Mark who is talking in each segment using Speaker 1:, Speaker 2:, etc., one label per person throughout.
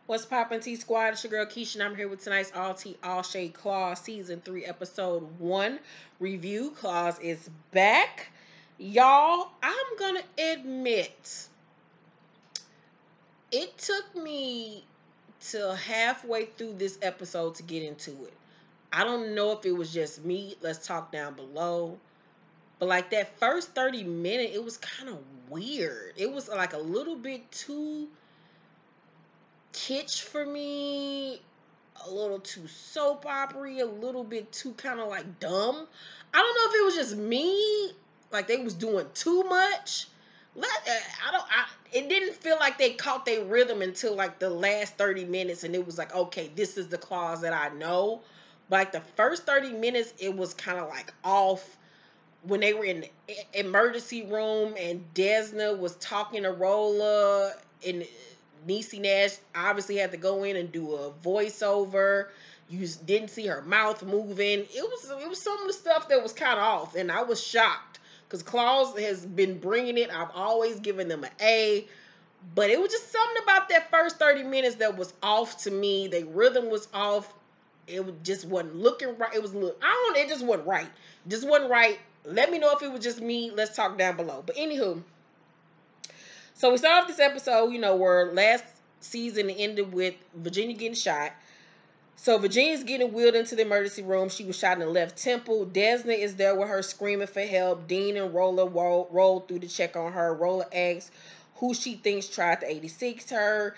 Speaker 1: What's poppin' T Squad? It's your girl Keisha, and I'm here with tonight's All Tea All Shade Clause Season 3 Episode 1 review. Clause is back. Y'all, I'm gonna admit, it took me till halfway through this episode to get into it. I don't know if it was just me. Let's talk down below. But like that first 30 minutes, it was kind of weird. It was like a little bit too kitsch for me, a little too soap opera-y, a little bit too kind of like dumb. I don't know if it was just me, like they was doing too much. It didn't feel like they caught their rhythm until like the last 30 minutes, and it was like, okay, this is the clause that I know. But like the first 30 minutes, it was kind of like off when they were in the emergency room and Desna was talking to Rolla, and Niecy Nash obviously had to go in and do a voiceover. You didn't see her mouth moving. It was some of the stuff that was kind of off, and I was shocked because Claus has been bringing it. I've always given them an A, but it was just something about that first 30 minutes that was off to me. The rhythm was off. Just wasn't looking right. It was look. I don't know. It just wasn't right. Just wasn't right. Let me know if it was just me. Let's talk down below. But anywho, so we start off this episode, where last season ended with Virginia getting shot. So Virginia's getting wheeled into the emergency room. She was shot in the left temple. Desna is there with her screaming for help. Dean and Rolla roll through to check on her. Rolla asks who she thinks tried to 86 her.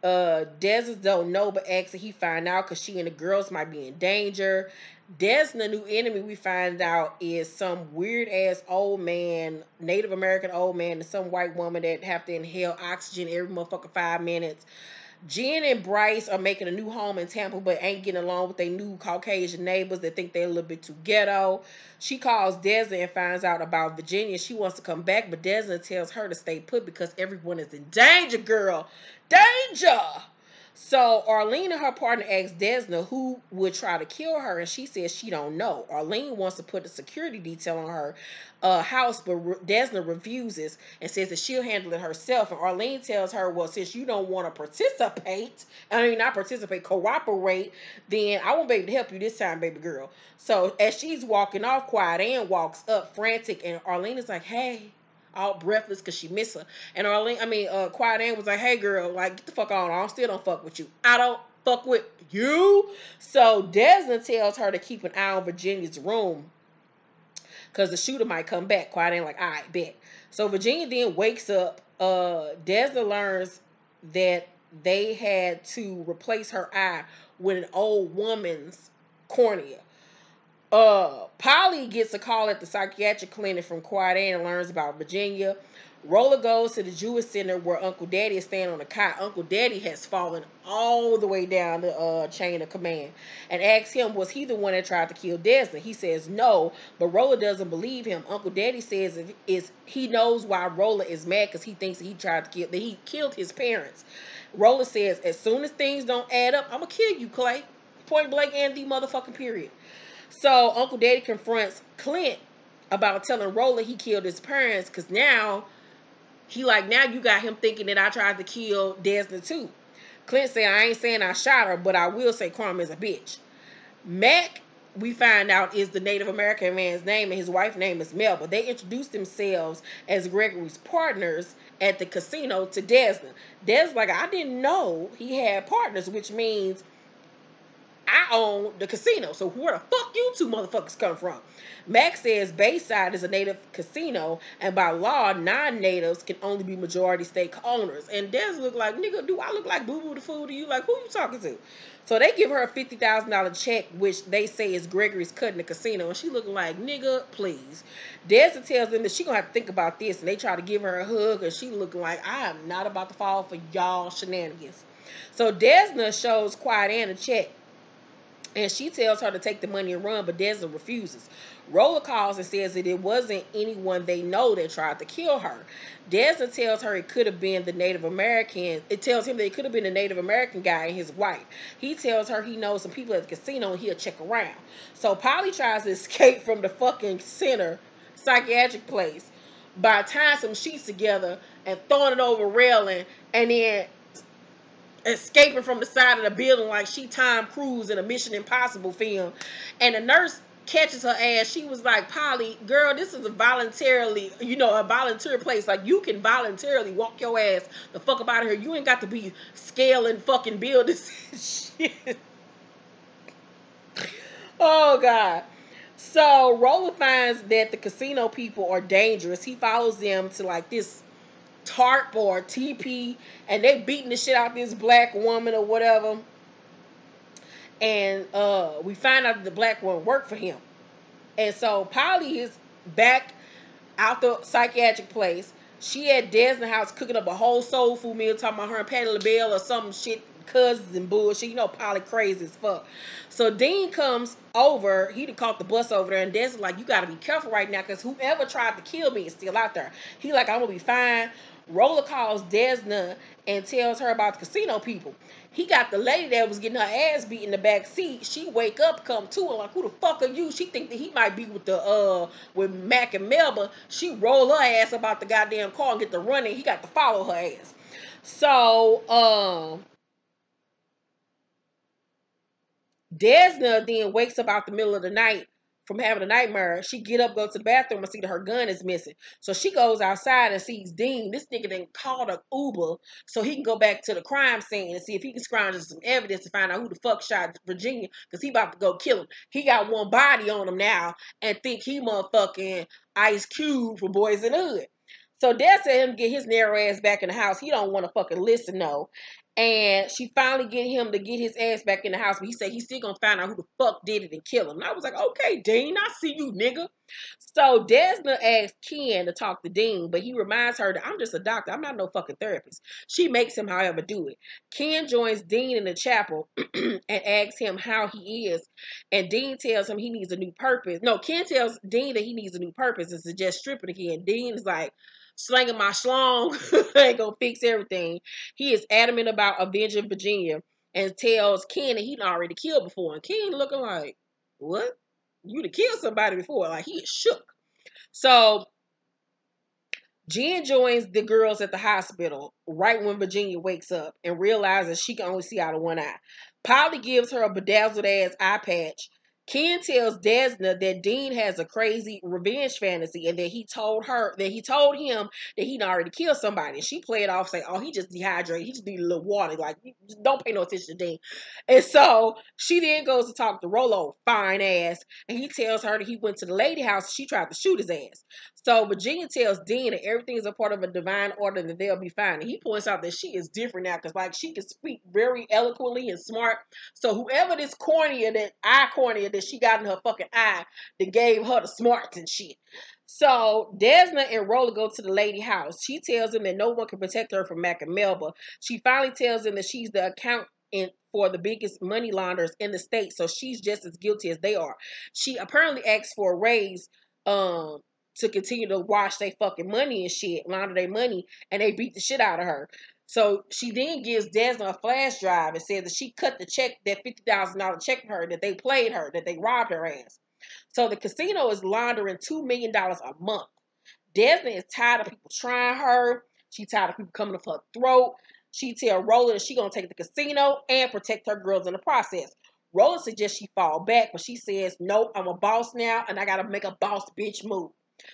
Speaker 1: Desna don't know, but asks that he find out because she and the girls might be in danger. Desna, new enemy, we find out is some weird ass old man, Native American old man, and some white woman that have to inhale oxygen every motherfucking 5 minutes. Jen and Bryce are making a new home in Tampa, but ain't getting along with their new Caucasian neighbors that think they're a little bit too ghetto. She calls Desna and finds out about Virginia. She wants to come back, but Desna tells her to stay put because everyone is in danger, girl. Danger! So Arlene and her partner asks Desna who would try to kill her, and she says she don't know. Arlene wants to put a security detail on her house, but Desna refuses and says that she'll handle it herself. And Arlene tells her, well, since you don't want to cooperate, then I won't be able to help you this time, baby girl. So as she's walking off, Quiet Ann walks up frantic, and Arlene is like, hey, all breathless because she missed her. And Quiet Ann was like, hey girl, like, get the fuck on. I still don't fuck with you. I don't fuck with you. So Desna tells her to keep an eye on Virginia's room because the shooter might come back. Quiet Ann like, all right, bet. So Virginia then wakes up. Desna learns that they had to replace her eye with an old woman's cornea. Polly gets a call at the psychiatric clinic from Quiet Ann and learns about Virginia. Rolla goes to the Jewish center where Uncle Daddy is standing on a cot. Uncle Daddy has fallen all the way down the chain of command and asks him, was he the one that tried to kill Desna? He says no, but Rolla doesn't believe him. Uncle Daddy says he knows why Rolla is mad because he thinks that he killed his parents. Rolla says, as soon as things don't add up, I'm going to kill you, Clay. Point blank and the motherfucking period. So Uncle Daddy confronts Clint about telling Rolla he killed his parents because now you got him thinking that I tried to kill Desna too. Clint said, I ain't saying I shot her, but I will say Crumb is a bitch. Mac, we find out, is the Native American man's name, and his wife's name is Melba. They introduced themselves as Gregory's partners at the casino to Desna. Desna's like, I didn't know he had partners, which means I own the casino, so where the fuck you two motherfuckers come from? Max says Bayside is a native casino, and by law, non-natives can only be majority stake owners. And Des look like, nigga, do I look like Boo Boo the Fool to you? Like, who you talking to? So they give her a $50,000 check, which they say is Gregory's cutting the casino, and she looking like, nigga, please. Desna tells them that she gonna have to think about this, and they try to give her a hug, and she looking like, I am not about to fall for y'all shenanigans. So Desna shows Quiet Ann a check, and she tells her to take the money and run, but Desna refuses. Rolla calls and says that it wasn't anyone they know that tried to kill her. Desna tells her it could have been the Native American. It tells him that it could have been the Native American guy and his wife. He tells her he knows some people at the casino and he'll check around. So Polly tries to escape from the fucking center psychiatric place by tying some sheets together and throwing it over a railing, and then escaping from the side of the building like she Tom Cruise in a Mission Impossible film. And the nurse catches her ass. She was like, Polly, girl, this is a volunteer place. Like, you can voluntarily walk your ass the fuck up out of here. You ain't got to be scaling fucking buildings and shit. Oh, God. So, Roller finds that the casino people are dangerous. He follows them to, like, this tarp or TP, and they beating the shit out this black woman or whatever. And we find out that the black woman worked for him. And so Polly is back out the psychiatric place. She at Desna's house cooking up a whole soul food meal, talking about her and Patti LaBelle or some shit, cousins and bullshit. You know, Polly crazy as fuck. So Dean comes over. He done caught the bus over there, and Des is like, you gotta be careful right now, because whoever tried to kill me is still out there. He like, I'm gonna be fine. Roller calls Desna and tells her about the casino people. He got the lady that was getting her ass beat in the back seat. She wake up, come to her like, who the fuck are you? She think that he might be with Mac and Melba. She roll her ass about the goddamn car and get to running. He got to follow her ass. So Desna then wakes up out the middle of the night from having a nightmare. She get up, go to the bathroom, and see that her gun is missing. So she goes outside and sees Dean. This nigga then called an Uber so he can go back to the crime scene and see if he can scrounge some evidence to find out who the fuck shot Virginia, because he about to go kill him. He got one body on him now and think he motherfucking Ice Cube from Boys in the Hood. So Dad said him get his narrow ass back in the house. He don't want to fucking listen, no. And she finally get him to get his ass back in the house, but he said he's still gonna find out who the fuck did it and kill him. And I was like, okay, Dean, I see you, nigga. So Desna asked Ken to talk to Dean, but he reminds her that I'm just a doctor. I'm not no fucking therapist. She makes him, however, do it. Ken joins Dean in the chapel and asks him how he is. And Dean tells him he needs a new purpose. No, Ken tells Dean that he needs a new purpose and suggests stripping again. Dean is like, slanging my schlong ain't gonna fix everything. He is adamant about avenging Virginia and tells Ken that he'd already killed before. And Ken looking like, what? You'd have killed somebody before. Like, he is shook. So Jen joins the girls at the hospital right when Virginia wakes up and realizes she can only see out of one eye. Polly gives her a bedazzled ass eye patch. Ken tells Desna that Dean has a crazy revenge fantasy and that he told him that he'd already killed somebody. And she played off saying, oh, he just dehydrated. He just needed a little water. Like, just don't pay no attention to Dean. And so she then goes to talk to Rolo, fine ass, and he tells her that he went to the lady house. She tried to shoot his ass. So Virginia tells Dean that everything is a part of a divine order and that they'll be fine. And he points out that she is different now because, like, she can speak very eloquently and smart. So whoever this cornea that she got in her fucking eye that gave her the smarts and shit. So Desna and Roller go to the lady house. She tells him that no one can protect her from Mac and Melba. She finally tells him that she's the accountant for the biggest money launderers in the state, so she's just as guilty as they are. She apparently asked for a raise to continue to wash their fucking money and shit, launder their money, and they beat the shit out of her. So she then gives Desna a flash drive and says that she cut the check, that $50,000 check for her, that they played her, that they robbed her ass. So the casino is laundering $2 million a month. Desna is tired of people trying her. She tired of people coming off her throat. She tell Roller that she gonna take the casino and protect her girls in the process. Roller suggests she fall back, but she says, nope, I'm a boss now and I gotta make a boss bitch move.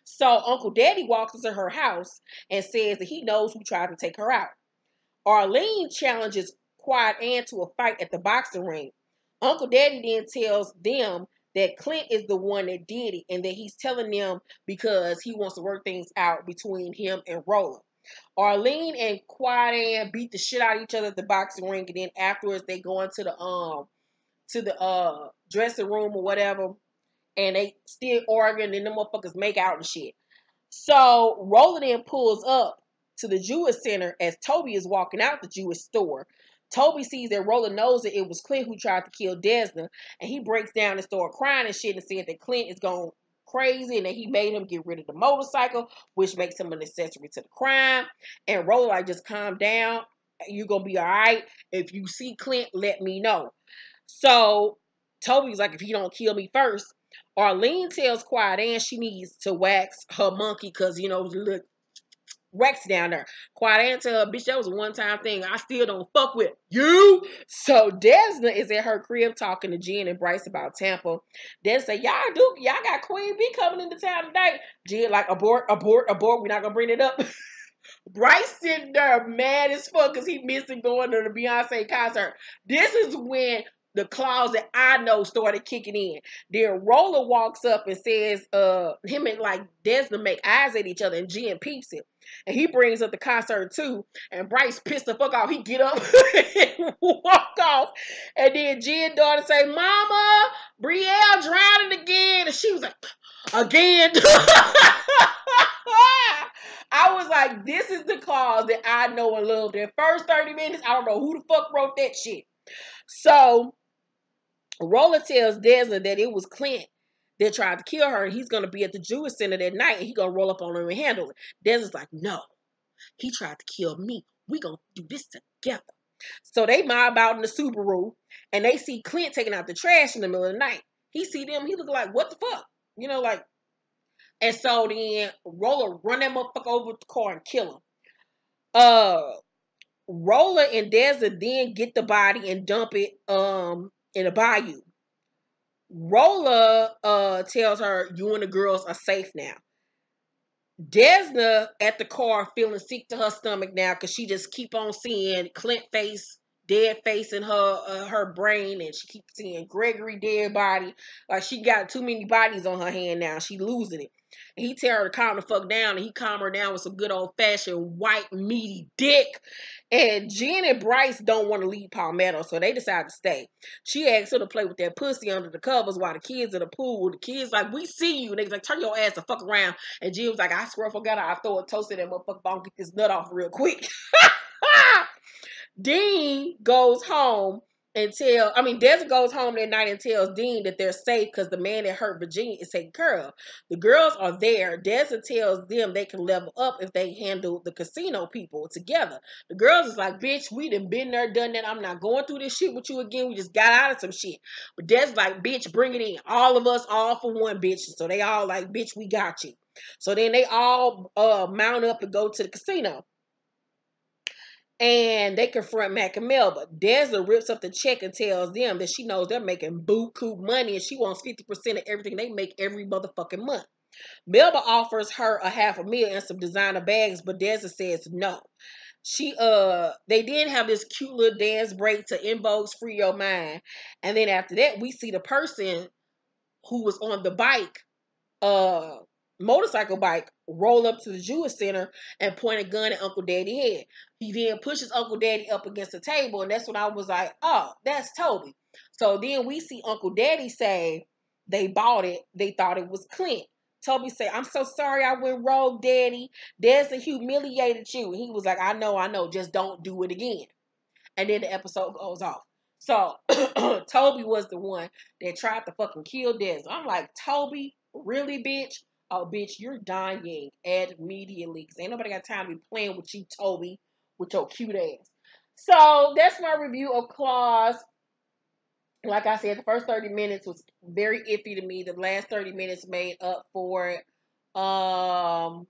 Speaker 1: So Uncle Daddy walks into her house and says that he knows who tried to take her out. Arlene challenges Quiet Ann to a fight at the boxing ring. Uncle Daddy then tells them that Clint is the one that did it and that he's telling them because he wants to work things out between him and Roland. Arlene and Quiet Ann beat the shit out of each other at the boxing ring, and then afterwards they go into the dressing room or whatever, and they still arguing, and them motherfuckers make out and shit. So Roland then pulls up to the Jewish center as Toby is walking out the Jewish store. Toby sees that Roland knows that it was Clint who tried to kill Desna, and he breaks down and starts crying and shit and said that Clint is going crazy and that he made him get rid of the motorcycle, which makes him an accessory to the crime. And Roland like, just calm down. You're going to be all right. If you see Clint, let me know. So Toby's like, if he don't kill me first. Arlene tells Quiet Ann she needs to wax her monkey because, you know, look, Rex down there. Quiet and tell her, bitch, that was a one-time thing. I still don't fuck with you. So Desna is at her crib talking to Jen and Bryce about Tampa. Desna say, y'all got Queen B coming into town tonight. Jen like, abort. We're not gonna bring it up. Bryce sitting there mad as fuck because he missing going to the Beyonce concert. This is when the clause that I know started kicking in. Then Roller walks up and says, him and like Desna make eyes at each other, and Jen peeps it. And he brings up the concert too. And Bryce pissed the fuck off. He get up and walk off. And then Jen daughter say, Mama, Brielle drowning again. And she was like, again. I was like, this is the clause that I know and love. The first 30 minutes, I don't know who the fuck wrote that shit. So Roller tells Desna that it was Clint that tried to kill her, and he's going to be at the Jewish Center that night, and he's going to roll up on him and handle it. Desna's like, no, he tried to kill me. We going to do this together. So they mob out in the Subaru, and they see Clint taking out the trash in the middle of the night. He see them, he look like, what the fuck? You know, like, and so then Roller run that motherfucker over the car and kill him. Roller and Desna then get the body and dump it in a bayou. Roller tells her, you and the girls are safe now. Desna at the car feeling sick to her stomach now because she just keep on seeing Clint face, dead face in her brain, and she keeps seeing Gregory dead body. Like she got too many bodies on her hand now. She losing it. And he tell her to calm the fuck down, and he calm her down with some good old fashioned white meaty dick. And Jen and Bryce don't want to leave Palmetto, so they decide to stay. She asks her to play with that pussy under the covers while the kids in the pool. The kids like, we see you. And they like, turn your ass the fuck around. And Jen was like, I swear I forgot I throw a toast at that motherfucker, but I'll get this nut off real quick. Dean goes home and Desna goes home that night and tells Dean that they're safe because the man that hurt Virginia is taken care of. The girls are there. Desna tells them they can level up if they handle the casino people together. The girls is like, bitch, we done been there, done that. I'm not going through this shit with you again. We just got out of some shit. But Desna's like, bitch, bring it in. All of us, all for one, bitch. So they all like, bitch, we got you. So then they all mount up and go to the casino. And they confront Mac and Melba. Desna rips up the check and tells them that she knows they're making buku money and she wants 50% of everything they make every motherfucking month. Melba offers her $500,000 and some designer bags, but Desna says no. They then have this cute little dance break to In Vogue's Free Your Mind. And then after that, we see the person who was on the bike, motorcycle bike, roll up to the Jewish Center and point a gun at Uncle Daddy's head. He then pushes Uncle Daddy up against the table, and that's when I was like, oh, that's Toby. So then we see Uncle Daddy say they bought it. They thought it was Clint. Toby say, I'm so sorry I went rogue, Daddy. Desna humiliated you. And he was like, I know. Just don't do it again. And then the episode goes off. So Toby was the one that tried to fucking kill Desna. I'm like, Toby, really, bitch? Oh, bitch, you're dying immediately. Because ain't nobody got time to be playing with you, Toby, with your cute ass. So that's my review of Claws. Like I said, the first 30 minutes was very iffy to me. The last 30 minutes made up for it. So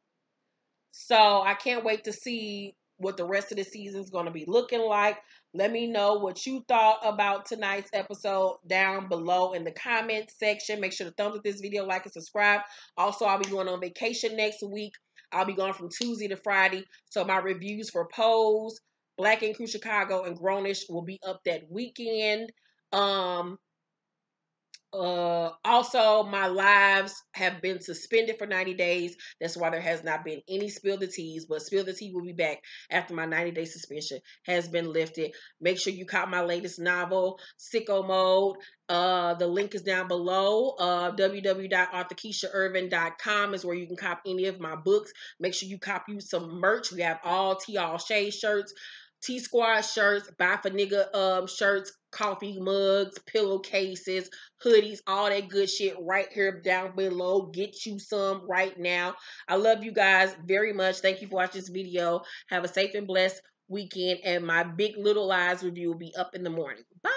Speaker 1: I can't wait to see what the rest of the season is going to be looking like. Let me know what you thought about tonight's episode down below in the comment section. Make sure to thumbs up this video, like, and subscribe. Also, I'll be going on vacation next week. I'll be going from Tuesday to Friday. So my reviews for Pose, Black Ink Crew Chicago, and Grownish will be up that weekend. Also, my lives have been suspended for 90 days. That's why there has not been any Spill the Teas, but Spill the Tea will be back after my 90-day suspension has been lifted. Make sure you cop my latest novel, Sicko Mode. The link is down below. www.arthurkeishairvin.com is where you can cop any of my books. Make sure you cop you some merch. We have all T-All Shade shirts, T-Squad shirts, Buy for Nigga shirts, coffee mugs, pillowcases, hoodies, all that good shit right here down below. Get you some right now. I love you guys very much. Thank you for watching this video. Have a safe and blessed weekend, and my Big Little Lies review will be up in the morning. Bye.